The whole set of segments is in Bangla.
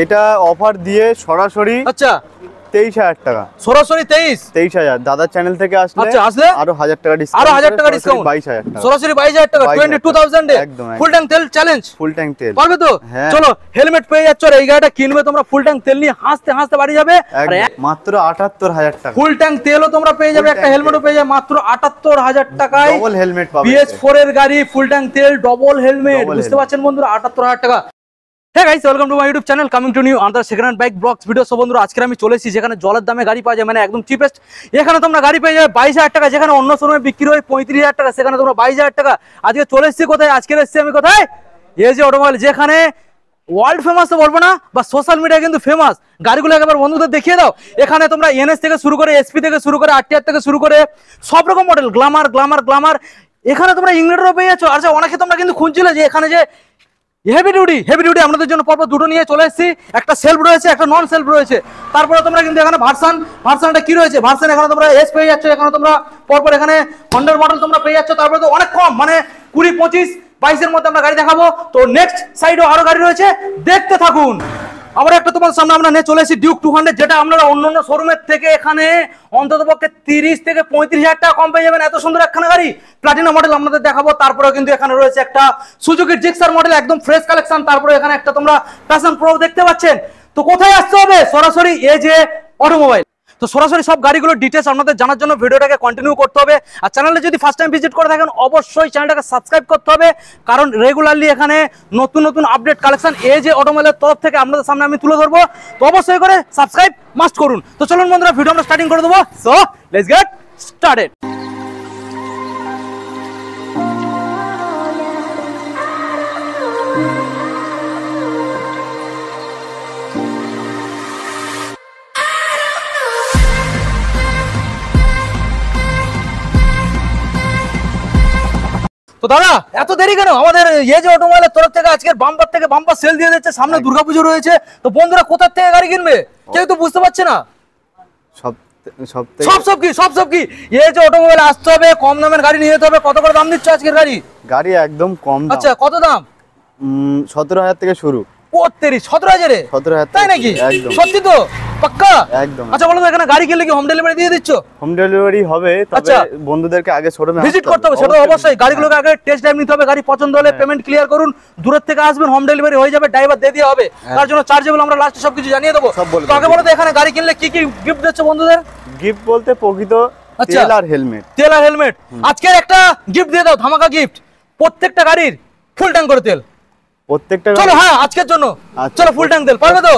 এটা অফার দিয়ে সরাসরি আচ্ছা 23,000 টাকা, সরাসরি 23,000 দাদার চ্যানেল থেকে আসলে আচ্ছা আসলে আরো 1000 টাকা ডিসকাউন্ট, আরো 1000 টাকা ডিসকাউন্ট, 22,000 টাকা, সরাসরি 22,000 টাকা, 22,000 এ একদম ফুল ট্যাঙ্ক তেল চ্যালেঞ্জ, ফুল ট্যাঙ্ক তেল পারবে তো? চলো হেলমেট পেয়ে যাচ্ছ, আর এই গাড়িটা কিনবে তোমরা ফুল ট্যাঙ্ক তেল নিয়ে হাসতে হাসতে বাড়ি যাবে। মাত্র 78,000 টাকা ফুল ট্যাঙ্ক তেলও তোমরা পেয়ে যাবে, একটা হেলমেটও পেয়ে যাবে মাত্র 78,000 টাকায়। ডবল হেলমেট পাবে, BS4 এর গাড়ি, ফুল ট্যাঙ্ক তেল, ডবল হেলমেট, বুঝতে পারছেন বন্ধুরা? 78,000 টাকা। হ্যাঁ guys, welcome to my YouTube channel coming to new under second hand bike vlogs video. সব বন্ধুরা আজকে আমি চলে এসেছি যেখানে জলের দামে গাড়ি পাওয়া যায়, মানে একদম চিপেস্ট। এখানে তোমরা গাড়ি পেয়ে যাবে 22,000 টাকা, যেখানে অন্য শোরুমে বিক্রি হয় 35,000 টাকা, সেখানে তোমরা 22,000 টাকা। আজকে চলে এসেছি কোথায়? আজকে এসেছি আমি কোথায়? এজে অটোমোবাইল, যেখানে ওয়ার্ল্ড ফেমাস তো বলবো না, বা সোশ্যাল মিডিয়া কিন্তু ফেমাস। গাড়িগুলো একবার বন্ধুদের দেখিয়ে দাও। এখানে তোমরা NS থেকে শুরু করে, SP থেকে শুরু করে, RTR থেকে শুরু করে সব রকম মডেল, গ্লামার। এখানে তোমরা ইংল্যান্ডেরও পেয়ে যাচ্ছ। আচ্ছা, অনেকে তোমরা কিন্তু খুঁজছিলে যে এখানে যে হেভি ডিউটি আমাদের জন্য পরপর দুটো নিয়ে চলে এসেছি। একটা সেলফ রয়েছে, একটা নন সেলফ রয়েছে। তারপরে তোমরা কিন্তু এখানে ভার্সনটা কি রয়েছে, ভার্সন এখানে তোমরা এস পেয়ে যাচ্ছ। এখানে তোমরা পরপর এখানে হন্ডার মডেল তোমরা পেয়ে যাচ্ছ। তারপরে তো অনেক কম, মানে 20, 25, 22 মধ্যে আমরা গাড়ি দেখাবো। তো নেক্সট সাইডেও আরো গাড়ি রয়েছে, দেখতে থাকুন। আবার একটা তোমাদের সামনে আমরা নিয়ে চলে এসেছি ডিউক 200, যেটা আপনারা অন্যান্য শোরুমের থেকে এখানে অন্ততপক্ষে 30 থেকে 35,000 টাকা কম পেয়ে যাবেন। এত সুন্দর একখানা গাড়ি, প্লাটিনা মডেল আপনাদের দেখাবো। তারপরেও কিন্তু এখানে রয়েছে একটা সুজুকি জিক্সার মডেল, একদম ফ্রেশ কালেকশন। তারপরে এখানে একটা তোমরা প্যাশন প্রো দেখতে পাচ্ছেন। তো কোথায় আসতে হবে? সরাসরি এজে অটোমোবাইল। তো সরাসরি সব গাড়িগুলোর ডিটেলস আপনাদের জানার জন্য ভিডিওটাকে কন্টিনিউ করতে হবে। আর চ্যানেলে যদি ফার্স্ট টাইম ভিজিট করে থাকেন, অবশ্যই চ্যানেলটাকে সাবস্ক্রাইব করতে হবে, কারণ রেগুলারলি এখানে নতুন আপডেট কালেকশন এজে অটোমোবাইলের তরফ থেকে আপনাদের সামনে আমি তুলে ধরবো। তো অবশ্যই করে সাবস্ক্রাইব মাস্ট করুন। তো চলুন বন্ধুরা, ভিডিও আমরা স্টার্টিং করে দেবো। So let's get started. তো দাদা, এত দেরি কেন? আমাদের এজে অটোমোবাইলের তরফ থেকে আজকের বাম্পার সেল দিয়ে দিচ্ছে। সামনে দুর্গাপুজো রয়েছে, তো বন্ধুরা কোথা থেকে গাড়ি কিনবে কেউ তো বুঝতে পারছে না। সব কি এজে অটোমোবাইল আসতে হবে, কম দামের গাড়ি নিয়ে যেতে হবে। কত করে দাম দিচ্ছ আজকের গাড়ি? একদম কম। আচ্ছা, কত দাম? 17,000 থেকে শুরু। 17,000? তাই নাকি? সত্যি তো? পাক্কা? একদম। আচ্ছা বলো তো, এখানে গাড়ি কিনলে কি হোম ডেলিভারি দিয়ে দিচ্ছ? হোম ডেলিভারি হবে, তবে বন্ধুদেরকে আগে শোরুমে ভিজিট করতে হবে। সেটা অবশ্যই, গাড়িগুলোকে আগে টেস্ট ড্রাইভ নিতে হবে। গাড়ি পছন্দ হলে পেমেন্ট ক্লিয়ার করুন, দূরের থেকে আসবেন, হোম ডেলিভারি হয়ে যাবে, ড্রাইভার দিয়ে দেওয়া হবে। তার জন্য চার্জেবল আমরা লাস্টে সবকিছু জানিয়ে দেবো। তো আগে বলো তো, এখানে গাড়ি কিনলে কি কি গিফট দিচ্ছ বন্ধুদের? গিফট বলতে প্রকৃত তেল আর হেলমেট। আজকের একটা গিফট দিয়ে দাও, ধামাকা গিফট। প্রত্যেকটা গাড়ির ফুল ট্যাঙ্ক করে তেল, প্রত্যেকটা। চলো হ্যাঁ, আজকের জন্য চলো ফুল ট্যাঙ্ক তেল, পারবে তো?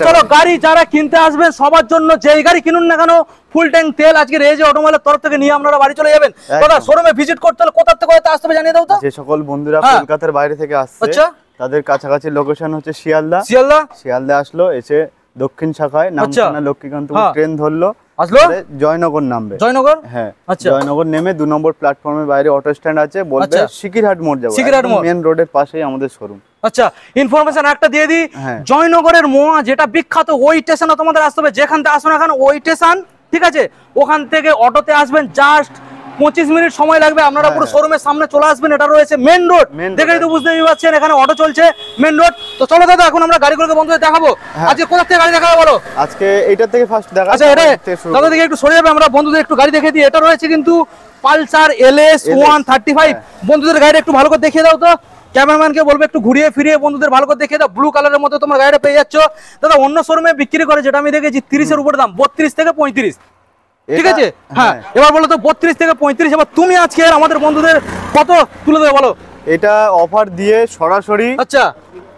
চলো, গাড়ি যারা কিনতে আসবে সবার জন্য, যেই গাড়ি কিনুন না কেন, ফুল ট্যাঙ্ক তেল আজকে এজে অটোমোবাইলের তরফ থেকে নিয়ে আপনারা বাড়ি চলে যাবেন। দাদা, শোরুমে ভিজিট করতে হলে কোথা থেকে আসতে হবে জানিয়ে দাও তো। যে সকল বন্ধুরা কলকাতার বাইরে থেকে আসছে, তাদের কাছাকাছি লোকেশন হচ্ছে শিয়ালদা আসলো, এসে দক্ষিণ শাখায় নামখানা লক্ষ্মীকান্তপুর ট্রেন ধরলো, জয়নগর নামবে। হ্যাঁ, জয়নগর নেমে 2 নম্বর প্ল্যাটফর্মের বাইরে অটো স্ট্যান্ড আছে, বলবে শিকিরহাট মোড় যাবো। মেন রোডের পাশেই আমাদের শোরুম। আচ্ছা, ইনফরমেশন একটা দিয়ে দিই। জয়নগরের মোয়া যেটা বিখ্যাত, ওই স্টেশনে তোমাদের আসতে হবে। যেখান থেকে আসুন এখন ওই স্টেশন, ঠিক আছে? ওখান থেকে অটোতে আসবেন, জাস্ট 25 মিনিট সময় লাগবে। আপনারা পুরো শোরুমের সামনে চলে আসবেন। এটা রয়েছে মেন রোড, দেখেই তো বুঝতে পারছেন এখানে অটো চলছে, মেন রোড। তো চলো দাদা, এখন আমরা গাড়িগুলোকে বন্ধুদের দেখাবো। আজকে কোথা থেকে গাড়ি দেখাবো বলো? আজকে এইটা থেকে ফার্স্ট দেখাবো। আচ্ছা, এটা দাদা দিকে একটু সরে যাবে, আমরা বন্ধুদের একটু গাড়ি দেখিয়ে দিই। এটা রয়েছে কিন্তু পালসার LS 135। বন্ধুদের গাড়িটা একটু ভালো করে দেখিয়ে দাও তো। ক্যামেরাম্যানকে বলবো একটু ঘুরিয়ে ফিরিয়ে বন্ধুদের ভালো করে দেখিয়ে দাও। ব্লু কালারের মধ্যে তোমরা গাড়িটা পেয়ে যাচ্ছ। দাদা, অন্য শোরুমে বিক্রি করে, যেটা আমি দেখেছি 30-এর উপরে দাম, 32 থেকে 35, ঠিক আছে? হ্যাঁ, এবার বলো তো 32 থেকে 35, এবার তুমি আজকে আমাদের বন্ধুদের কত তুলে দেবে বলো? এটা অফার দিয়ে সরাসরি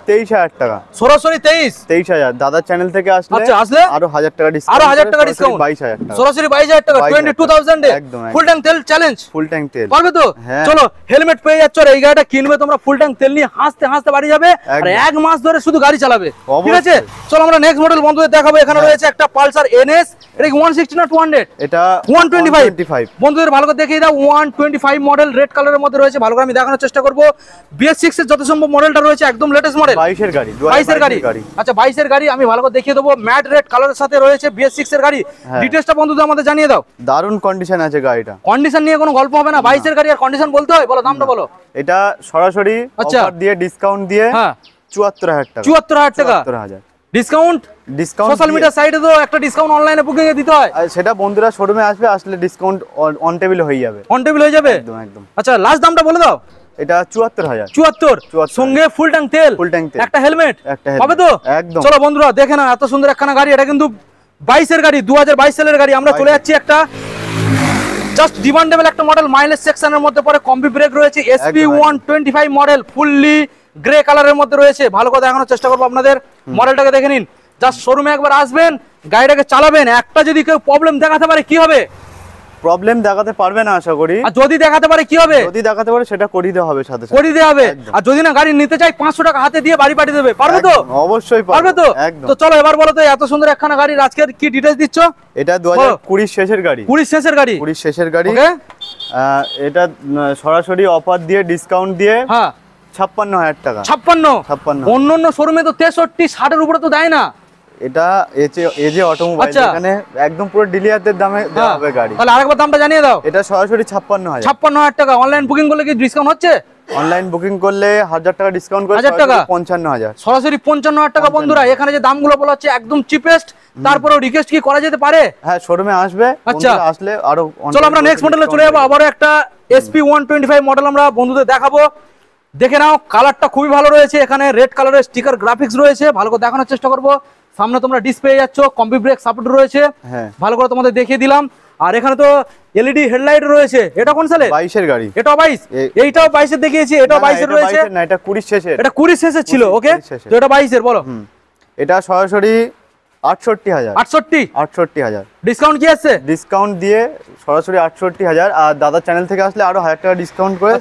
23,000 টাকা, সরাসরি 23,000 দাদার চ্যানেল থেকে আসলে আরো 1000 টাকা ডিসকাউন্ট, আরো 1000 টাকা ডিসকাউন্ট, 22,000 টাকা, সরাসরি 22,000 টাকা, 22,000 এ ফুল ট্যাঙ্ক তেল চ্যালেঞ্জ, ফুল ট্যাঙ্ক তেল পারবে তো? চলো, হেলমেট পেয়ে যাচ্ছ, আর এই গাড়িটা কিনবে তোমরা ফুল ট্যাঙ্ক তেল নিয়ে হাসতে হাসতে বাড়ি যাবে, আর 1 মাস ধরে শুধু গাড়ি চালাবে, ঠিক আছে? চলো আমরা নেক্সট মডেল বন্ধুদের দেখাবো। এখানে রয়েছে একটা পালসার NS, এটা কি 160 না 200? এটা 125। বন্ধুদের ভালো করে দেখিয়ে দাও, 125 মডেল, রেড কালারের মধ্যে রয়েছে। ভালো করে আমি দেখানোর চেষ্টা করব। BS6 এর যত সম্ভব মডেলটা রয়েছে, একদম লেটেস্ট মডেল, 22 এর গাড়ি, 22 এর গাড়ি। আচ্ছা, 22 এর গাড়ি আমি ভালো করে দেখিয়ে দেবো। ম্যাট রেড কালারের সাথে রয়েছে BS6 এর গাড়ি। ডিটেইলসটা বন্ধুদের আমাদের জানিয়ে দাও। দারুণ কন্ডিশন আছে গাড়িটা, কন্ডিশন নিয়ে কোনো গল্প হবে না। 22 এর গাড়ি আর কন্ডিশন বলতে হয়? বলো দামটা বলো। এটা সরাসরি অফার দিয়ে ডিসকাউন্ট দিয়ে 74,000 টাকা, 74,000 টাকা। ডিসকাউন্ট সোশ্যাল মিডিয়া সাইটে তো একটা ডিসকাউন্ট অনলাইনে বুকিং এ দিতে হয়, সেটা বন্ধুরা শোরুমে আসবে, আসলে ডিসকাউন্ট অন টেবিল হয়ে যাবে। অন টেবিল হয়ে যাবে একদম একদম। আচ্ছা লাস্ট দামটা বলে দাও। এটা 74,000। 74 সঙ্গে ফুল ট্যাঙ্ক তেল, একটা হেলমেট হবে তো একদম। চলো বন্ধুরা দেখে না এত সুন্দর একখানা গাড়ি, এটা কিন্তু 22 এর গাড়ি, 2022 সালের গাড়ি। আমরা চলে যাচ্ছি একটা জাস্ট ডিমান্ডেবল একটা মডেল, মাইলেজ সেকশনের মধ্যে পরে, কম্বি ব্রেক রয়েছে, SP 125 মডেল, ফুললি গ্রে কালারের মধ্যে রয়েছে। ভালো করে দেখানোর চেষ্টা করবো আপনাদের, মডেলটাকে দেখে নিন। জাস্ট শোরুমে একবার আসবেন, গাড়িটাকে চালাবেন, একটা যদি কেউ প্রবলেম দেখাতে পারে কি হবে? প্রবলেম দেখাতে পারবে না আশা করি। আর যদি দেখাতে পারে কি হবে? যদি দেখাতে পারে সেটা করিয়ে দেওয়া হবে, সাথে সাথে করিয়ে দেওয়া হবে। আর যদি না গাড়ি নিতে চাই 500 টাকা হাতে দিয়ে বাড়ি পাঠিয়ে দেবে, পারবে তো? অবশ্যই পারবে তো। একদম। তো চলো এবার বলো তো এত সুন্দর একখানা গাড়ির আজকের কি ডিটেইলস দিচ্ছ? এটা 2020 শেষের গাড়ি। 20 শেষের গাড়ি। 20 শেষের গাড়ি। ওকে। এটা সরাসরি অফার দিয়ে ডিসকাউন্ট দিয়ে হ্যাঁ 56,000 টাকা। 56। অন্যান্য শোরুমে তো 63 60 এর উপরে তো দেয় না। এটা এজে অটোমোবাইল, এখানে একদম পুরো ডিলারদের দামে দেওয়া হবে গাড়ি। তাহলে আরেকবার দামটা জানিয়ে দাও। এটা সরাসরি 56,000। 56,000 টাকা। অনলাইন বুকিং করলে কি ডিসকাউন্ট হচ্ছে? অনলাইন বুকিং করলে 1000 টাকা ডিসকাউন্ট করে 1000 টাকা 55,000। সরাসরি 55,000 টাকা। বন্ধুরা এখানে যে দামগুলো বলা হচ্ছে একদম চিপেস্ট, তারপরেও রিকোয়েস্ট কি করা যেতে পারে? হ্যাঁ শোরুমে আসবে, বন্ধুরা আসলে আরো। চলো আমরা নেক্সট মডেলে চলে যাবো। আবারো একটা SP 125 মডেল আমরা বন্ধুদের দেখাবো। দেখে নাও, কালারটা খুবই ভালো রয়েছে, এখানে রেড কালারের স্টিকার গ্রাফিক্স রয়েছে। ভালো করে দেখানোর চেষ্টা করবো। সামনে তোমরা ডিসপ্লে যাচ্ছ, কম্বি ব্রেক সাপোর্ট রয়েছে, ভালো করে তোমাদের দেখিয়ে দিলাম। আর এখানে তো LED হেডলাইট রয়েছে। এটা কোন সালে? 22 এর গাড়ি। এটাও 22, এইটাও 22 এর দেখিয়েছি, এটাও 22 এর রয়েছে। না এটা 20 শেষের। এটা 20 শেষের ছিল। ওকে, তো এটা 22 এর বলো। এটা সরাসরি 68,000। 68,000 ডিসকাউন্ট কি আছে? ডিসকাউন্ট দিয়ে সরাসরি 68,000। আর দাদা চ্যানেল থেকে আসলে আরো 1000 টাকা ডিসকাউন্ট করে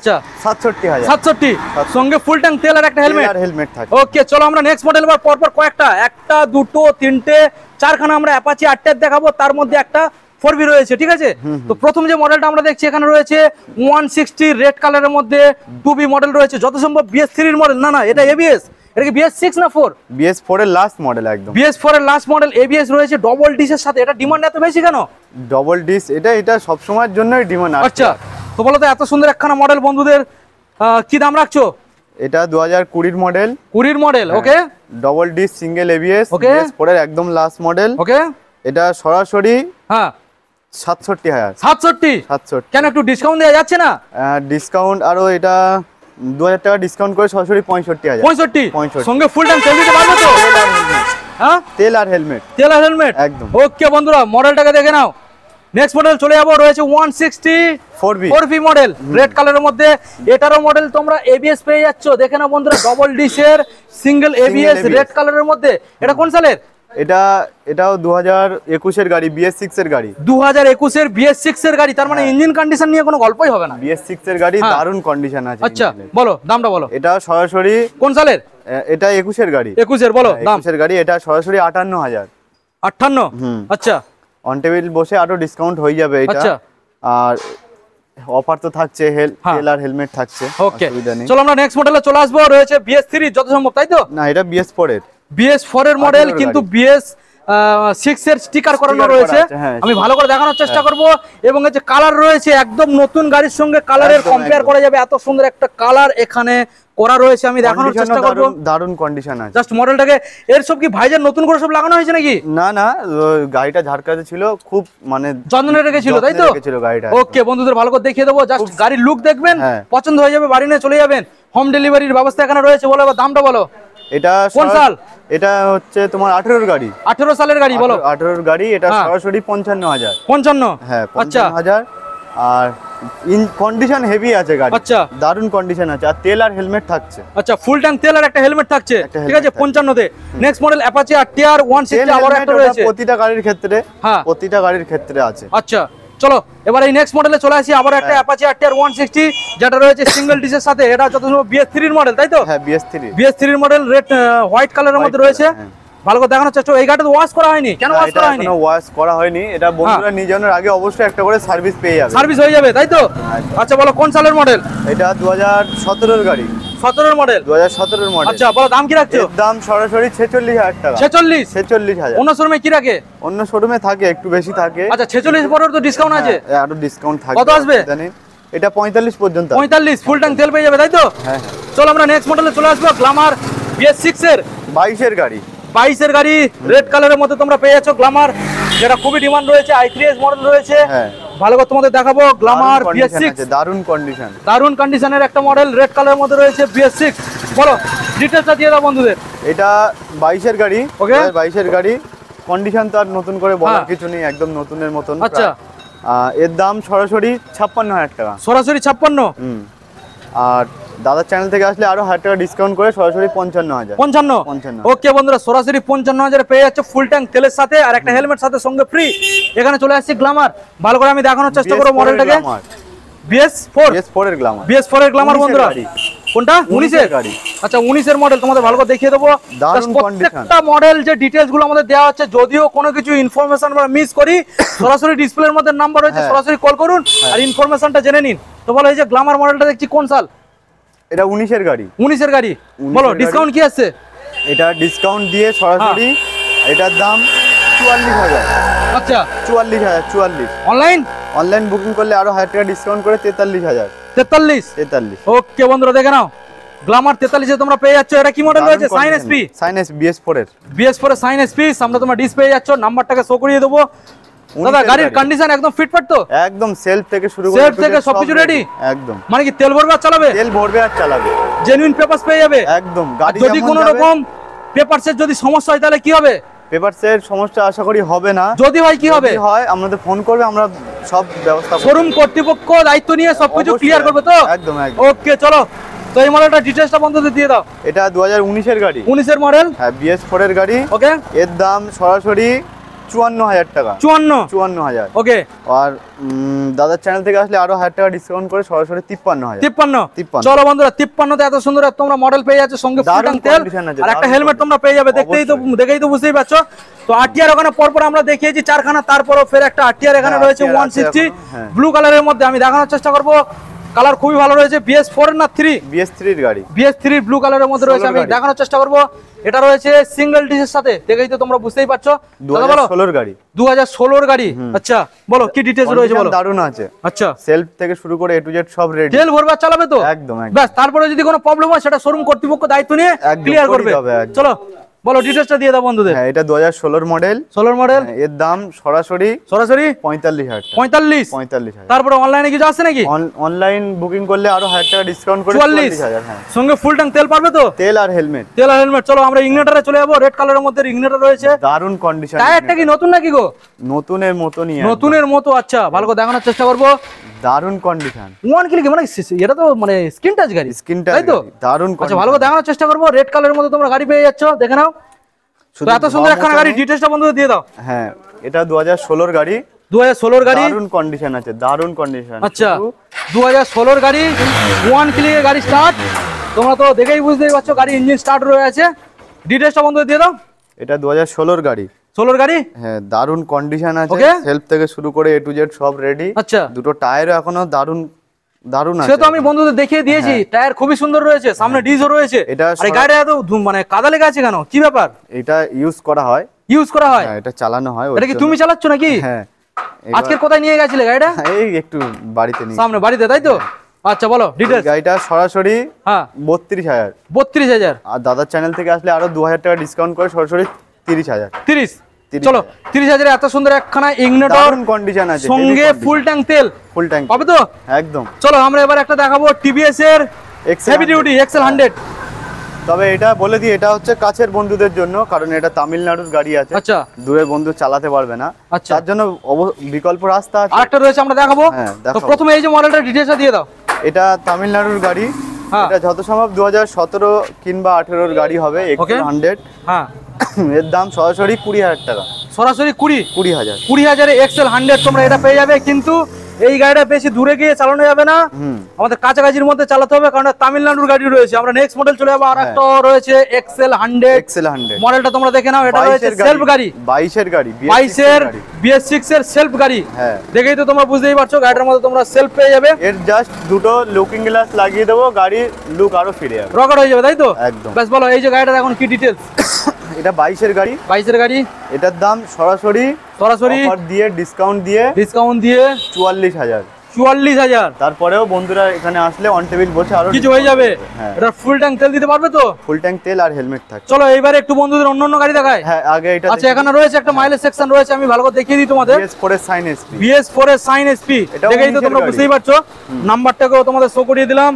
67,000। 67 সঙ্গে ফুল ট্যাঙ্ক তেল আর একটা হেলমেট থাকে। ওকে চলো আমরা নেক্সট মডেল এবার পরপর কয়েকটা, একটা দুটো তিনটে চারখানা আমরা অ্যাপাচি 8 দেখাবো, তার মধ্যে একটা 4V রয়েছে, ঠিক আছে? তো প্রথম যে মডেলটা আমরা দেখছি এখানে রয়েছে 160 রেড কালারের মধ্যে 2B মডেল রয়েছে, যত সম্ভব BS3 এর মডেল। না এটা ABS। এটা কি BS6 না 4? BS4 এর লাস্ট মডেল একদম। BS4 এর লাস্ট মডেল, ABS রয়েছে, ডবল ডিসের সাথে। এটা ডিমান্ড এত বেশি কেন? ডবল ডিস এটা সব সময়ের জন্যই ডিমান্ড আছে। আচ্ছা তো বলো তো এত সুন্দর একখানা মডেল বন্ধুদের কি দাম রাখছো? এটা 2020 model. 20 model. Okay. Double disc single ABS, BS4 এর একদম লাস্ট মডেল। ওকে। এটা সরাসরি 67,000। 67 কেন? একটু ডিসকাউন্ট দেওয়া যাচ্ছে না? ডিসকাউন্ট আরো এটা 2000 টাকা ডিসকাউন্ট করে সরাসরি 65,000। 65 সঙ্গে ফুল ট্যাঙ্ক তেল দিতে পারবে তো? হ্যাঁ তেল আর হেলমেট একদম। ওকে বন্ধুরা মডেলটাকে দেখে নাও। নেক্সট মডেল চলে যাবো, রয়েছে 160 4V মডেল রেড কালারের মধ্যে। এটারও মডেল তোমরা ABS পেয়ে যাচ্ছ। দেখে নাও বন্ধুরা, ডবল ডিসের সিঙ্গেল ABS রেড কালারের মধ্যে। এটা কোন সালের? এটাও 2021 এর গাড়ি, BS6 এর গাড়ি। 2021 এর BS6 এর গাড়ি, তার মানে ইঞ্জিন কন্ডিশন নিয়ে কোনো গল্পই হবে না। BS6 এর গাড়ি দারুণ কন্ডিশন আছে। আচ্ছা বলো দামটা বলো। এটা সরাসরি কোন সালের? এটা 21 এর গাড়ি। 21 এর বলো দাম। 21 এর গাড়ি, এটা সরাসরি 58,000। 58? আচ্ছা অন টেবিল বসে আরো ডিসকাউন্ট হয়ে যাবে এটা। আচ্ছা আর অফার তো থাকছে, তেল আর হেলমেট থাকছে। ওকে চলো আমরা নেক্সট মডেলে চলে আসবো। রয়েছে BS3 যত সম্ভব, তাই তো? না এটা BS4 এর। BS4 এর মডেল, কিন্তু BS6 এর স্টিকার করানো রয়েছে। আমি ভালো করে দেখানোর চেষ্টা করব। এবং এই যে কালার রয়েছে একদম নতুন গাড়ির সঙ্গে কালারের কম্পেয়ার করা যাবে, এত সুন্দর একটা কালার এখানে করা রয়েছে। আমি দেখানোর চেষ্টা করব। দারুণ কন্ডিশন আছে। জাস্ট মডেলটাকে এর সব কি ভাইজার নতুন করে সব লাগানো হয়েছে নাকি? না গাড়িটা ঝাড়কাতে ছিল, খুব মানে যত্নে রেখেছিল, তাই তো? ওকে বন্ধুদের ভালো করে দেখিয়ে দেবো। জাস্ট গাড়ির লুক দেখবেন, পছন্দ হয়ে যাবে, বাড়ি নিয়ে চলে যাবেন। হোম ডেলিভারির ব্যবস্থা এখানে রয়েছে। বলো এবার দামটা বলো। এটা কোন সাল? এটা হচ্ছে তোমার 18 এর গাড়ি। 18 সালের গাড়ি বলো। 18 এর গাড়ি, এটা সরাসরি 55,000। 55? হ্যাঁ 55,000। আর কন্ডিশন হেভি আছে গাড়ি। আচ্ছা দারুণ কন্ডিশন আছে। আর তেল আর হেলমেট থাকছে। আচ্ছা ফুল ট্যাঙ্ক তেল আর একটা হেলমেট থাকছে, ঠিক আছে 55 তে। নেক্সট মডেল অ্যাপাচি RTR 160 আবার একটা রয়েছে। প্রতিটা গাড়ির ক্ষেত্রে আছে। আচ্ছা চলো এবার এই নেক্সট মডেলে চলে আসি। আবার একটা অ্যাপাচি RTR 160 যেটা রয়েছে সিঙ্গেল ডিসের সাথে। এটা যত সম্ভব BS3 এর মডেল, তাই তো? হ্যাঁ BS3 এর মডেল, রেড হোয়াইট কালারের মধ্যে রয়েছে। ভালো করে দেখানোর চেষ্টা। এই গাড়িটা ওয়াশ করা হয়নি কেন? ওয়াশ করা হয়নি? এখনো ওয়াশ করা হয়নি। এটা বন্ধুরা নিজানোর আগে অবশ্যই একটা করে সার্ভিস পেয়ে যাবে। সার্ভিস হয়ে যাবে, তাই তো? আচ্ছা বলো কোন সালের মডেল? এটা 2017 এর গাড়ি। 17 এর মডেল? 2017 এর মডেল। আচ্ছা বলো দাম কি রাখছো? এর দাম সরাসরি 46,000 টাকা। 46,000। অন্য শোরুমে কি রাখে? অন্য শোরুমে থাকে একটু বেশি থাকে। আচ্ছা 46 পরের তো ডিসকাউন্ট আছে? আরো ডিসকাউন্ট থাকবে। কত আসবে? জানি এটা 45 পর্যন্ত। 45 ফুল ট্যাঙ্ক তেল পেয়ে যাবে, তাই তো? হ্যাঁ। চলো আমরা নেক্সট মডেলে চলে আসবো। গ্ল্যামার BS6 এর 22 এর গাড়ি। 22 এর গাড়ি রেড কালারের মধ্যে তোমরা পেয়ে যাচ্ছ গ্ল্যামার, যেটা খুবই ডিমান্ড রয়েছে। i3s মডেল রয়েছে, ভালো করে তোমাদের দেখাবো। গ্ল্যামার BS6 দারুন কন্ডিশনের একটা মডেল রেড কালারের মধ্যে রয়েছে BS6। বলো ডিটেইলসটা দিয়ে দাও বন্ধুদের। এটা 22 এর গাড়ি, ওকে 22 এর গাড়ি, কন্ডিশন তো আর নতুন করে বলার কিছু নেই, একদম নতুনের মতন। আচ্ছা, এর দাম সরাসরি 56,000 টাকা, সরাসরি 56। আর দাদার চ্যানেল থেকে আসলে আরো 1000 টাকা ডিসকাউন্ট করে সরাসরি 55,000। 55 ওকে বন্ধুরা, সরাসরি 55,000 পেয়ে যাচ্ছে ফুল ট্যাঙ্ক তেলের সাথে আর একটা হেলমেট সাথে সঙ্গে ফ্রি। এখানে চলে আসছে গ্ল্যামার, ভালো করে আমি দেখানোর চেষ্টা করব মডেলটাকে। BS4 এর গ্ল্যামার, BS4 এর গ্ল্যামার বন্ধুরা। কোনটা 19 এর গাড়ি? আচ্ছা 19 এর মডেল, তোমাদের ভালো করে দেখিয়ে দেবো। প্রত্যেকটা মডেল যে ডিটেইলস গুলো আমাদের দেওয়া হচ্ছে, যদিও কোনো কিছু ইনফরমেশন আমরা মিস করি, সরাসরি ডিসপ্লের মধ্যে নাম্বার রয়েছে, সরাসরি কল করুন আর ইনফরমেশনটা জেনে নিন। তো বলো এই যে গ্ল্যামার মডেলটা দেখছি কোন সাল? এটা 19 এর গাড়ি। 19 এর গাড়ি, বলো ডিসকাউন্ট কি আছে? এটা ডিসকাউন্ট দিয়ে সরাসরি এটার দাম 44,000। আচ্ছা 44,000। অনলাইন বুকিং করলে আরো 1000 টাকা ডিসকাউন্ট করে 43,000। 43। ওকে বন্ধুরা দেখে নাও, গ্ল্যামার 43 এ তোমরা পেয়ে যাচ্ছ। এটা কি মডেল রয়েছে? সাইন এসপি BS4 এর সাইন এসপি। সামনে তোমরা ডিস পেয়ে যাচ্ছ, নাম্বারটাকে শো করিয়ে দেবো। দাদা গাড়ির কন্ডিশন একদম ফিটফাট তো? একদম সেলফ থেকে শুরু করে সেলফ থেকে সবকিছু রেডি একদম। মানে কি তেল ভরবে আর চালাবে? তেল ভরবে আর চালাবে, জেনুইন পেপারস পেয়ে যাবে একদম। গাড়ি যদি কোনো রকম পেপারসের যদি সমস্যা হয় তাহলে কি হবে? পেপারসের সমস্যা আশা করি হবে না, যদি হয় কি হবে? হয় আমাদের ফোন করবে, আমরা সব ব্যবস্থা, শোরুম কর্তৃপক্ষ দায়িত্ব নিয়ে সবকিছু ক্লিয়ার করবে তো একদম। ওকে চলো, তো এই মডেলটা ডিটেইলসটা বন্ধুদের দিয়ে দাও। এটা 2019 এর গাড়ি, 19 এর মডেল, হ্যাঁ BS4 এর গাড়ি। ওকে, এর দাম সরাসরি 54,000 টাকা। 54,000 ওকে। আর দাদার চ্যানেল থেকে আসলে আরো 1000 টাকা ডিসকাউন্ট করে সরাসরি 53,000। 53। চলো বন্ধুরা, 53 তে এত সুন্দর তোমরা মডেল পেয়ে যাচ্ছ, সঙ্গে ফুল ট্যাঙ্ক তেল আর একটা হেলমেট তোমরা পেয়ে যাবে। দেখেই তো বুঝতেই পারছো। তো আরটিআর ওখানে পরপর আমরা দেখিয়েছি চারখানা, তারপরও ফের একটা আরটিআর এখানে রয়েছে 160 ব্লু কালারের মধ্যে। আমি দেখানোর চেষ্টা করব, কালার খুবই ভালো রয়েছে। BS4 না 3? BS3 এর গাড়ি, BS3 ব্লু কালারের মধ্যে রয়েছে। আমি দেখানোর চেষ্টা করব। এটা রয়েছে সিঙ্গেল ডিসের সাথে, দেখেই তো তোমরা বুঝতেই পারছো। 2016 এর গাড়ি, 2016 এর গাড়ি। আচ্ছা বলো কি ডিটেইলস রয়েছে বলো। দারুণ আছে। আচ্ছা সেলফ থেকে শুরু করে A to Z সব রেডি, তেল ভরবা চালাবে তো একদম। ব্যাস, তারপরে যদি কোনো প্রবলেম হয় সেটা শোরুম কর্তৃপক্ষ দায়িত্ব নিয়ে ক্লিয়ার করবে। চলো বলো ডিটেইলসটা দিয়ে দাও বন্ধুদের। হ্যাঁ এটা 2016 মডেল, 16 মডেল। এর দাম সরাসরি 45,000 টাকা। 45,000। তারপরে অনলাইনে কিছু আছে নাকি? অনলাইন বুকিং করলে আরো 1000 টাকা ডিসকাউন্ট করে 44,000। হ্যাঁ সঙ্গে ফুল ট্যাঙ্ক তেল পারবে তো? তেল আর হেলমেট। চলো আমরা ইগনিটরে চলে যাবো। রেড কালারের মধ্যে ইগনিটর রয়েছে, দারুণ কন্ডিশন। টায়ারটা কি নতুন নাকি গো? নতুনের মতনই, নতুনের মতো। আচ্ছা ভালো করে দেখানোর চেষ্টা করব। দারুণ কন্ডিশন, ওয়ান কিলো মানে এটা তো মানে স্ক্রিন টাচ গাড়ি, স্ক্রিন টাচ তাই তো? দারুণ। আচ্ছা ভালো করে দেখানোর চেষ্টা করব। রেড কালারের মধ্যে তোমরা গাড়ি পেয়ে যাচ্ছ, দেখে নাও। তো এত সুন্দর একটা গাড়ি, ডিটেইলসটা বন্ধুদের দিয়ে দাও। হ্যাঁ এটা 2016 এর গাড়ি, 2016 এর গাড়ি, দারুণ কন্ডিশন আছে, দারুণ কন্ডিশন। আচ্ছা 2016 এর গাড়ি, ওয়ান ক্লিক গাড়ি স্টার্ট। তোমরা তো দেখেই বুঝতেই পারছো গাড়ি ইঞ্জিন স্টার্ট রয়ে আছে। ডিটেইলসটা বন্ধুদের দিয়ে দাও। এটা 2016 এর গাড়ি, 16 গাড়ি। হ্যাঁ দারুণ কন্ডিশন আছে, সেলফ থেকে শুরু করে A to Z সব রেডি। আচ্ছা দুটো টায়ারও এখনো দারুণ আছে। সে তো আমি বন্ধুদের দেখিয়ে দিয়েছি, টায়ার খুবই সুন্দর রয়েছে, সামনে ডিজও রয়েছে। আর এই গাড়িটা এত মানে কাদা লেগে আছে কেন, কি ব্যাপার? এটা ইউজ করা হয়, হ্যাঁ এটা চালানো হয়। এটা কি তুমি চালাচ্ছ নাকি? হ্যাঁ। আজকে কোথায় নিয়ে গেছিলে গাড়িটা? এই একটু বাড়িতে নিয়ে, সামনে বাড়িতে, তাই তো? আচ্ছা বলো ডিটেইলস। গাড়িটা সরাসরি 32,000। আর দাদার চ্যানেল থেকে আসলে আরো 2000 টাকা ডিসকাউন্ট করে সরাসরি 30,000। 30। চলো 30,000 এত সুন্দর একখানা ইগনিটর, দারুণ কন্ডিশন আছে, সঙ্গে ফুল ট্যাঙ্ক তেল, ফুল ট্যাঙ্ক পাবে তো একদম। চলো আমরা এবার একটা দেখাবো TVS এর হেভি ডিউটি XL 100। তবে এটা বলে দিই, এটা হচ্ছে কাছের বন্ধুদের জন্য, কারণ এটা তামিলনাড়ুর গাড়ি আছে। আচ্ছা দূরের বন্ধু চালাতে পারবে না, তার জন্য বিকল্প রাস্তা আছে। আরেকটা রয়েছে আমরা দেখাবো। তো প্রথমে এই যে মডেলটা ডিটেইলসটা দিয়ে দাও। এটা তামিলনাড়ুর গাড়ি, এটা যত সম্ভব 2017 কিংবা 18 এর গাড়ি হবে XL 100। হ্যাঁ এর দাম সরাসরি 20,000 টাকা। সরাসরি 20,000 XL 100 তোমরা এটা পেয়ে যাবে। কিন্তু এই গাড়িটা বেশি দূরে গিয়ে চালানো যাবে না, আমাদের কাছাকাছির মধ্যে চালাতে হবে, কারণ তামিলনাড়ুর গাড়ি রয়েছে। আমরা নেক্সট মডেল চলে যাবো। আর একটা রয়েছে XL 100 মডেলটা তোমরা দেখে নাও। এটা রয়েছে সেলফ গাড়ি, 22 এর গাড়ি, 22 এর BS6 এর সেলফ গাড়ি। হ্যাঁ দেখেই তো তোমরা বুঝতেই পারছো, গাড়িটার মধ্যে তোমরা সেলফ পেয়ে যাবে। এর জাস্ট দুটো লুকিং গ্লাস লাগিয়ে দেবো, গাড়ির লুক আরো ফিরে যাবে, রকেট হয়ে যাবে, তাই তো? একদম। ব্যাস বলো এই যে গাড়িটার এখন কি ডিটেইলস। এটা 22 এর গাড়ি, 22 এর গাড়ি। এটার দাম সরাসরি অফার দিয়ে ডিসকাউন্ট দিয়ে 44,000। 44,000। তারপরেও বন্ধুরা এখানে আসলে অন টেবিল বসে আরো কিছু হয়ে যাবে। এটা ফুল ট্যাঙ্ক তেল দিতে পারবে তো? ফুল ট্যাঙ্ক তেল আর হেলমেট থাকে। চলো এইবারে একটু বন্ধুদের অন্য গাড়ি দেখাই। হ্যাঁ আগে এটা আচ্ছা এখানে রয়েছে একটা মাইলেজ সেকশন রয়েছে, আমি ভালো করে দেখিয়ে দিই তোমাদের। BS4 এর সাইন SP, BS4 এর সাইন SP দেখেই তো তোমরা বুঝতেই পারছো। নাম্বারটাকেও তোমাদের শো করিয়ে দিলাম,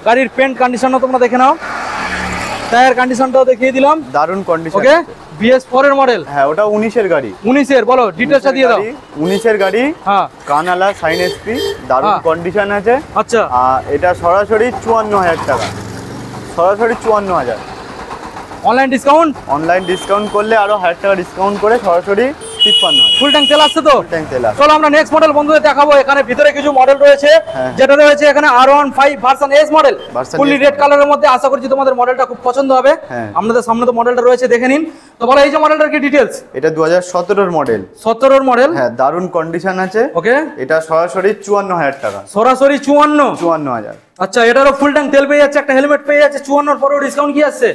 গাড়ির পেন্ট কন্ডিশনও তোমরা দেখে নাও, টায়ার কন্ডিশনটাও দেখিয়ে দিলাম, দারুণ কন্ডিশন। ওকে BS4 এর মডেল। হ্যাঁ ওটা 19 এর গাড়ি। 19 এর, বলো ডিটেইলসটা দিয়ে দাও। 19 এর গাড়ি, হ্যাঁ কানালা সাইন SP, দারুণ কন্ডিশন আছে। আচ্ছা এটা সরাসরি 54,000 টাকা, সরাসরি 54,000। অনলাইন ডিসকাউন্ট করলে আরো 1000 টাকা ডিসকাউন্ট করে সরাসরি 53,000। ফুল ট্যাঙ্ক তেল আসছে তো? ফুল ট্যাঙ্ক তেল আছে। চলো আমরা নেক্সট মডেল বন্ধুদের দেখাবো। এখানে ভিতরে কিছু মডেল রয়েছে, যেটা রয়েছে এখানে R15 version S model, fully red কালারের মধ্যে। আশা করছি তোমাদের মডেলটা খুব পছন্দ হবে। আমাদের সামনে তো মডেলটা রয়েছে, দেখে নিন। তো বলো এই যে মডেলটার কি ডিটেইলস? এটা 2017 এর মডেল। 17 এর মডেল, হ্যাঁ দারুণ কন্ডিশন আছে। ওকে এটা সরাসরি 54,000 টাকা, সরাসরি 54,000। আচ্ছা এটারও ফুল ট্যাঙ্ক তেল পেয়ে যাচ্ছে, একটা হেলমেট পেয়ে যাচ্ছে। 54 এর পরেও ডিসকাউন্ট কি আসছে?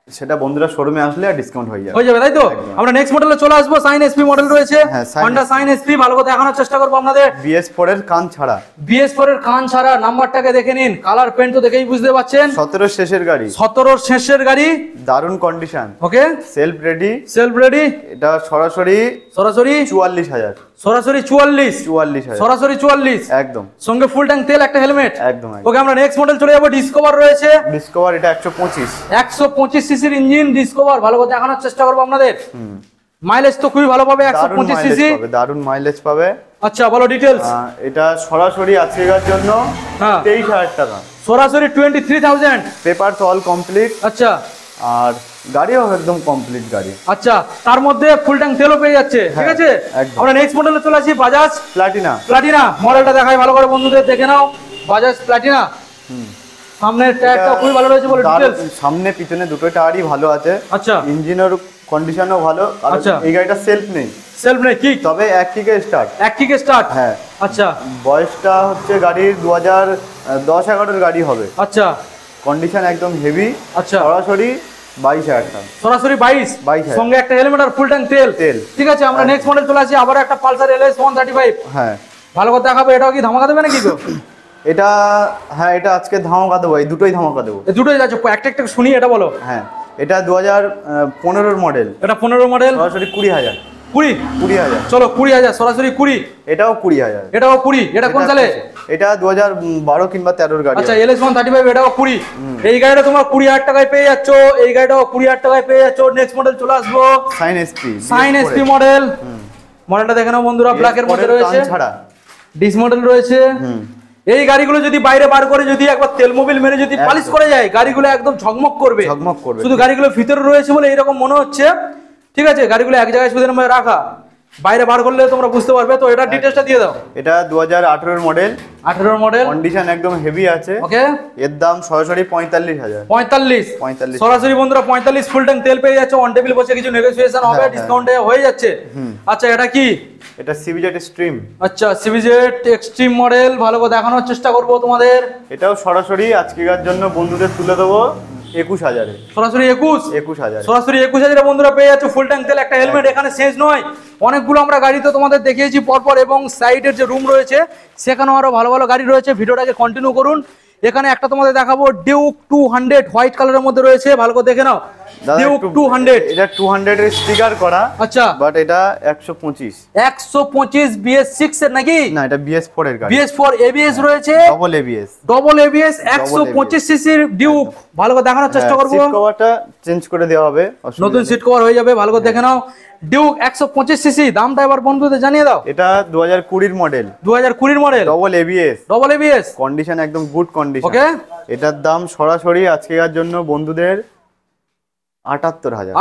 সেটা বন্ধুরা শোরুমে আসলে ডিসকাউন্ট হয়ে যাবে, তাই তো? আমরা নেক্সট মডেলে চলে আসবো। সাইন SP মডেল রয়েছে, Honda সাইন SP, ভালো করে দেখানোর চেষ্টা করব আপনাদের। BS4 এর কান ছাড়া, BS4 এর কান ছাড়া। নাম্বারটাকে দেখে নিন, কালার পেন্ট তো দেখেই বুঝতে পাচ্ছেন। 17 শেষের গাড়ি, 17 শেষের গাড়ি, দারুণ কন্ডিশন। ওকে সেলফ রেডি, এটা সরাসরি 44,000, সরাসরি 44,000, সরাসরি 44 একদম, সঙ্গে ফুল ট্যাঙ্ক তেল, একটা হেলমেট, একদম। ওকে আমরা নেক্সট মডেল চলে যাব। ডিসকভার রয়েছে, ডিসকভার এটা 125 সিসির ইঞ্জিন ডিসকভার, ভালো করে দেখানোর চেষ্টা করব আপনাদের। মাইলেজ তো খুবই ভালো পাবে, 125 সিসি, দারুণ মাইলেজ পাবে। আচ্ছা বলো ডিটেইলস। এটা সরাসরি আজকের জন্য 23,000 টাকা, সরাসরি 23,000, পেপারস অল কমপ্লিট। আচ্ছা আর গাড়িও একদম কমপ্লিট গাড়ি। আচ্ছা তার মধ্যে ফুল ট্যাঙ্ক তেলও পেয়ে যাচ্ছে, ঠিক আছে। আমরা নেক্সট মডেলে চলে আসি, বাজাজ প্লাটিনা মডেলটা দেখাই ভালো করে বন্ধুদের, দেখে নাও। বাজাজ প্লাটিনা, সামনের টায়ারটা খুবই ভালো রয়েছে, বলে ডিটেইলস। সামনে পিছনে দুটো টায়ারই ভালো আছে। আচ্ছা ইঞ্জিনের কন্ডিশনও ভালো। আচ্ছা এই গাড়িটা সেলফ নেই কি, তবে এক কিকে স্টার্ট। হ্যাঁ আচ্ছা বয়সটা হচ্ছে গাড়ির 2010-11 গাড়ি হবে। আচ্ছা কন্ডিশন একদম হেভি। আচ্ছা সরাসরি 22,000 টাকা, সরাসরি 22 সঙ্গে একটা হেলমেট আর ফুল ট্যাঙ্ক তেল, ঠিক আছে। আমরা নেক্সট মডেল চলে আসি, আবার একটা পালসার LS 135। হ্যাঁ ভালো কথা দেখাবো। এটাও কি ধামাকা দেবে নাকি গো? এটা হ্যাঁ এটা আজকে ধামাকা দেবো, এই দুটোই ধামাকা দেবো। দুটোই যাচ্ছে, একটা শুনি, এটা বলো। হ্যাঁ এটা 2015 মডেল। এটা 15 মডেল, সরাসরি 20,000। 20,000 চলো 20,000, সরাসরি 20। এটাও 20,000, এটাও 20। এটা কোন সালে? এটা 2012 কিংবা 13 গাড়ি। আচ্ছা LS 135, এটাও 20। এই গাড়িটা তোমরা 20,000 টাকায় পেয়ে যাচ্ছ, এই গাড়িটাও 20,000 টাকায় পেয়ে যাচ্ছ। নেক্সট মডেল চলে আসবো, সাইন SP মডেল। মডেলটা দেখে নাও বন্ধুরা, ব্ল্যাক এর মধ্যে রয়েছে, ডিস মডেল রয়েছে। এই গাড়িগুলো যদি বাইরে বার করে, যদি একবার তেল মোবিল মেরে যদি পালিশ করে যায়, গাড়িগুলো একদম ঝকমক করবে। শুধু গাড়িগুলো ভিতরে রয়েছে বলে এরকম মনে হচ্ছে, ঠিক আছে। গাড়িগুলো এক জায়গায় শুধু রাখা, বাইরে বার করলে তোমরা বুঝতে পারবে। তো এটা ডিটেইলসটা দিয়ে দাও। এটা 2018 মডেল, 18 মডেল, কন্ডিশন একদম হেভি আছে। ওকে এর দাম সরাসরি 45,000, 45 সরাসরি বন্ধুরা 45 ফুল ট্যাঙ্ক তেল পেয়ে যাচ্ছে। অন টেবিল বসে কিছু নেগোসিয়েশন হবে, ডিসকাউন্টে হয়ে যাচ্ছে। আচ্ছা এটা কি? এটা CBZ এক্সট্রিম। আচ্ছা CBZ এক্সট্রিম মডেল, ভালো করে দেখানোর চেষ্টা করব তোমাদের। এটাও সরাসরি আজকের জন্য বন্ধুদের তুলে দেবো 21,000 এ, সরাসরি 21,000, সরাসরি 21,000 এ বন্ধুরা পেয়ে যাচ্ছে ফুল ট্যাঙ্ক তেল, একটা হেলমেট। এখানে শেষ নয়, অনেকগুলো আমরা গাড়ি তো তোমাদের দেখিয়েছি পরপর, এবং সাইডের যে রুম রয়েছে সেখানেও আরো ভালো ভালো গাড়ি রয়েছে। ভিডিওটাকে কন্টিনিউ করুন। এখানে একটা তোমাদের দেখাবো, ডিউক 200 হোয়াইট কালারের মধ্যে রয়েছে, ভালো করে দেখে নাও। ডিউক 200, এটা 200 এর স্টিকার করা। আচ্ছা বাট এটা 125 BS6 এর নাকি? না এটা BS4 এর গাড়ি। BS4 ABS রয়েছে, ডবল ABS 125 সিসির ডিউক, ভালো করে দেখানোর চেষ্টা করব। সিট কভারটা চেঞ্জ করে দেওয়া হবে, নতুন সিট কভার হয়ে যাবে, ভালো করে দেখে নাও। ডিউক 125 সিসি, দামটা এবার বন্ধুদের জানিয়ে দাও। এটা 2020 model, 2020 model, double ABS condition একদম গুড কন্ডিশন। ওকে এটার দাম সরাসরি আজকের জন্য বন্ধুদের 78,000,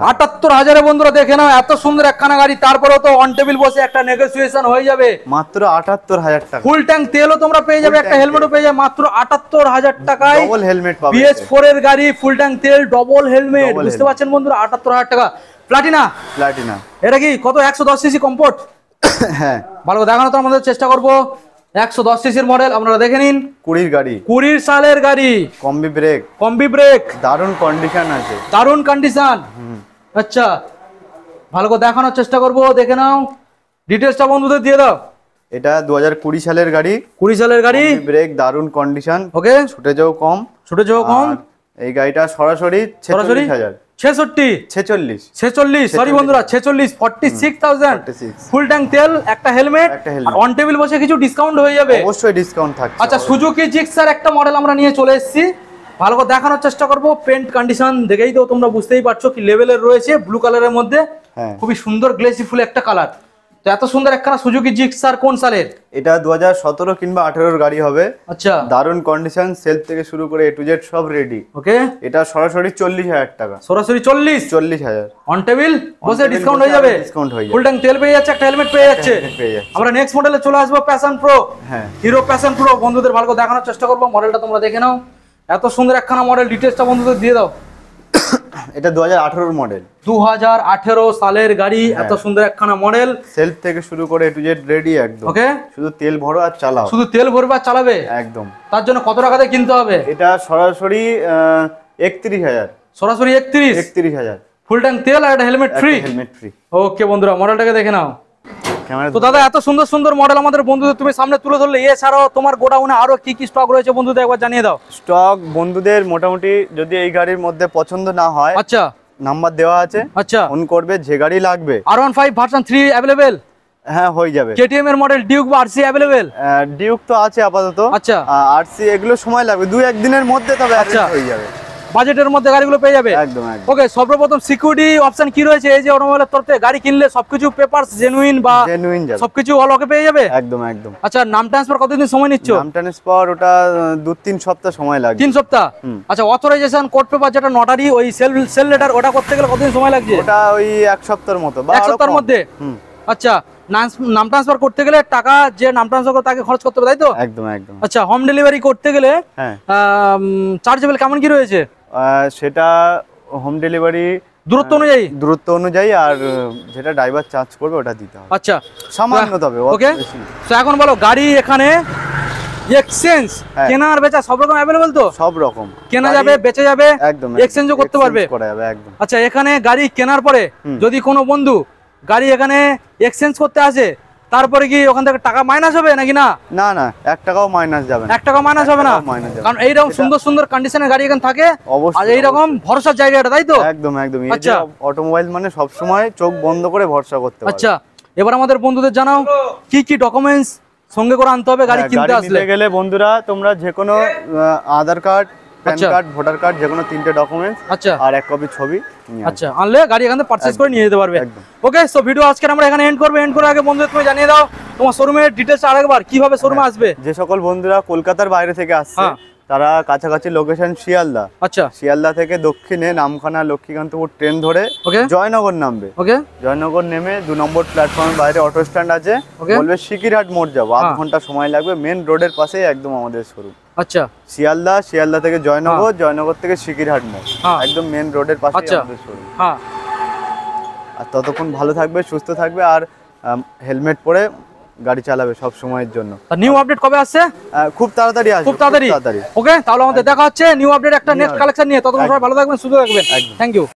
78,000 এ বন্ধুরা দেখে নাও। এত সুন্দর একখানা গাড়ি, তারপরেও তো অন টেবিল বসে একটা নেগোসিয়েশন হয়ে যাবে। মাত্র 78,000 টাকা, ফুল ট্যাঙ্ক তেলও তোমরা পেয়ে যাবে, একটা হেলমেটও পেয়ে যাবে মাত্র 78,000 টাকায়। ডবল হেলমেট পাবে, BS4 এর গাড়ি, ফুল ট্যাঙ্ক তেল, ডবল হেলমেট, বুঝতে পারছেন বন্ধুরা? 78,000 টাকা। প্লাটিনা, এটা কি কত? 110 সিসি কমফোর্ট। হ্যাঁ ভালো দেখানো তো আমাদের চেষ্টা করব। 110 সিসির মডেল, আপনারা দেখে নিন। 20 সালের গাড়ি, কম্বি ব্রেক, দারুণ কন্ডিশন আছে, দারুণ কন্ডিশন। আচ্ছা ভালো করে দেখানোর চেষ্টা করব, দেখে নাও। ডিটেইলসটা বন্ধুদের দিয়ে দাও। এটা 2020 সালের গাড়ি। 20 সালের গাড়ি, ব্রেক দারুন কন্ডিশন, ওকে, ছুটেছেও কম। এই গাড়িটা সরাসরি 46,000। 46 সরি বন্ধুরা, 46 ফুল ট্যাঙ্ক তেল, একটা হেলমেট, অন টেবিল বসে কিছু ডিসকাউন্ট হয়ে যাবে। অবশ্যই ডিসকাউন্ট থাকছে। আচ্ছা, সুজুকি জিক্সার একটা মডেল আমরা নিয়ে চলে এসেছি, ভালো করে দেখানোর চেষ্টা করব। পেন্ট কন্ডিশন দেখেই তো তোমরা বুঝতেই পারছো কি লেভেলের রয়েছে, ব্লু কালারের মধ্যে খুবই সুন্দর গ্লেসি ফুল একটা কালার। তো এত সুন্দর একটা সুজুকি জিক্সার কোন সালের? এটা 2017 কিংবা 18 এর গাড়ি হবে। আচ্ছা, দারুন কন্ডিশন, সেলফ থেকে শুরু করে A to Z সব রেডি। ওকে, এটা সরাসরি 40,000 টাকা। সরাসরি 40,000 অন টেবিল বসে ডিসকাউন্ট হয়ে যাবে। ফুল ট্যাঙ্ক তেল পেয়ে যাচ্ছে, একটা হেলমেট পেয়ে যাচ্ছে। আমরা নেক্সট মডেলে চলে আসবো, প্যাশন প্রো। হ্যাঁ, হিরো প্যাশন প্রো বন্ধুদের ভালো করে দেখানোর চেষ্টা করবো। মডেলটা তোমরা দেখে নাও, এত সুন্দর একখানা মডেল। ডিটেইলসটা বন্ধুদের দিয়ে দাও। এটা 2018 মডেল, 2018 সালের গাড়ি, এত সুন্দর একখানা মডেল। সেলফ থেকে শুরু করে A to Z রেডি একদম। ওকে, শুধু তেল ভরো আর চালাও। শুধু তেল ভরবে আর চালাবে একদম। তার জন্য কত টাকাতে কিনতে হবে? এটা সরাসরি 31,000। সরাসরি 31,000 ফুল ট্যাঙ্ক তেল আর একটা helmet free. Helmet free. Okay বন্ধুরা, মডেলটাকে দেখে নাও। তো দাদা, এত সুন্দর সুন্দর মডেল আমাদের বন্ধুদের তুমি সামনে তুলে ধরলে, এছাড়াও তোমার গোডাউনে আরো কি কি স্টক রয়েছে বন্ধুদের একবার জানিয়ে দাও। স্টক বন্ধুদের মোটামুটি যদি এই গাড়ির মধ্যে পছন্দ না হয়, আচ্ছা, নাম্বার দেওয়া আছে, আচ্ছা, ফোন করবে। যে গাড়ি লাগবে R15 ভার্সন 3 अवेलेबल? হ্যাঁ, হয়ে যাবে। KTM এর মডেল ডিউক বা RC अवेलेबल? ডিউক তো আছে আপাতত। আচ্ছা, RC এগুলো সময় লাগবে 2-1 দিনের মধ্যে, তবে আচ্ছা হয়ে যাবে। বাজেটের মধ্যে গাড়িগুলো পেয়ে যাবে একদম। ওকে, সর্বপ্রথম সিকিউরিটি অপশন কি রয়েছে? এই যে অটোমোবাইলের তরফে গাড়ি কিনলে সবকিছু পেপারস জেনুইন বা সবকিছু অল ওকে পেয়ে যাবে? একদম। আচ্ছা, নাম ট্রান্সফার কতদিন সময় নিচ্ছ? নাম ট্রান্সফার ওটা 2-3 সপ্তাহ সময় লাগবে। 3 সপ্তাহ? আচ্ছা, অথরাইজেশন কোর্ট পেপার যেটা নটারি ওই সেল লেটার, ওটা করতে গেলে কতদিন সময় লাগছে? ওটা ওই 1 সপ্তাহের মতো বা 1 সপ্তাহের মধ্যে। আচ্ছা, নাম ট্রান্সফার করতে গেলে টাকা যে নাম ট্রান্সফার করে তাকে খরচ করতে হবে, তাই তো? একদম। আচ্ছা, হোম ডেলিভারি করতে গেলে চার্জেবল কেমন কি রয়েছে? সেটা হোম ডেলিভারি দূরত্ব অনুযায়ী আর যেটা ড্রাইভার চার্জ করবে ওটা দিতে হবে। আচ্ছা, সামান্য তবে। ওকে, তো এখন বলো, গাড়ি এখানে এক্সচেঞ্জ কেনা আর বেচা সব রকম अवेलेबल তো? সব রকম কেনা যাবে, বেচে যাবে, একদম। এক্সচেঞ্জও করতে পারবে। একদম। আচ্ছা, এখানে গাড়ি কেনার পরে যদি কোনো বন্ধু গাড়ি এখানে এক্সচেঞ্জ করতে আসে, তারপরে কি ওখান থেকে টাকা মাইনাস হবে নাকি? না, 1 টাকাও মাইনাস যাবে না। 1 টাকাও মাইনাস হবে না, কারণ এইরকম সুন্দর সুন্দর কন্ডিশনের গাড়ি এখানে থাকে আর এইরকম ভরসার জায়গাটা, তাই তো? একদম। আচ্ছা, অটোমোবাইল মানে সব সময় চোখ বন্ধ করে ভরসা করতে পারবে। আচ্ছা, এবার আমাদের বন্ধুদের জানাও কি কি ডকুমেন্টস সঙ্গে করে আনতে হবে গাড়ি কিনতে আসলে? গেলে বন্ধুরা তোমরা যে কোনো Aadhaar card, PAN card, voter card, যে কোনো 3টে ডকুমেন্টস, আচ্ছা, আর 1 কপি ছবি। আচ্ছা, আনলে গাড়ি এখান থেকে পারচেজ করে নিয়ে যেতে পারবে। ওকে, সো ভিডিও আজকে আমরা এখানে এন্ড করব। এন্ড করার আগে বন্ধুদের তুমি জানিয়ে দাও তোমার শোরুমের ডিটেইলস আরেকবার, কিভাবে শোরুমে আসবে। যে সকল বন্ধুরা কলকাতার বাইরে থেকে আসছে তারা কাছাকাছি লোকেশন শিয়ালদা। আচ্ছা, শিয়ালদা থেকে দক্ষিণে নামখানা লক্ষ্মীকান্তপুর ট্রেন ধরে জয়নগর নামবে। ওকে, জয়নগর নেমে 2 নম্বর প্ল্যাটফর্মের বাইরে অটো স্ট্যান্ড আছে, বলবে শিকিরহাট মোড় যাবো, 1/2 ঘন্টা সময় লাগবে। মেন রোডের পাশেই একদম আমাদের শোরুম। আচ্ছা, শিয়ালদা থেকে জয়নগর, জয়নগর থেকে শিকিরহাট মোড়, একদম মেন রোডের পাশেই আমাদের শোরুম। আর ততক্ষণ ভালো থাকবে, সুস্থ থাকবে, আর হেলমেট পরে গাড়ি চালাবে সব সময়ের জন্য। নিউ আপডেট কবে আসছে? খুব তাড়াতাড়ি আসবে, খুব তাড়াতাড়ি। ওকে, তাহলে আমাদের দেখা হচ্ছে নিউ আপডেট একটা নেক্সট কালেকশন নিয়ে। ততক্ষণ সবাই ভালো থাকবেন, সুস্থ থাকবেন। Thank you.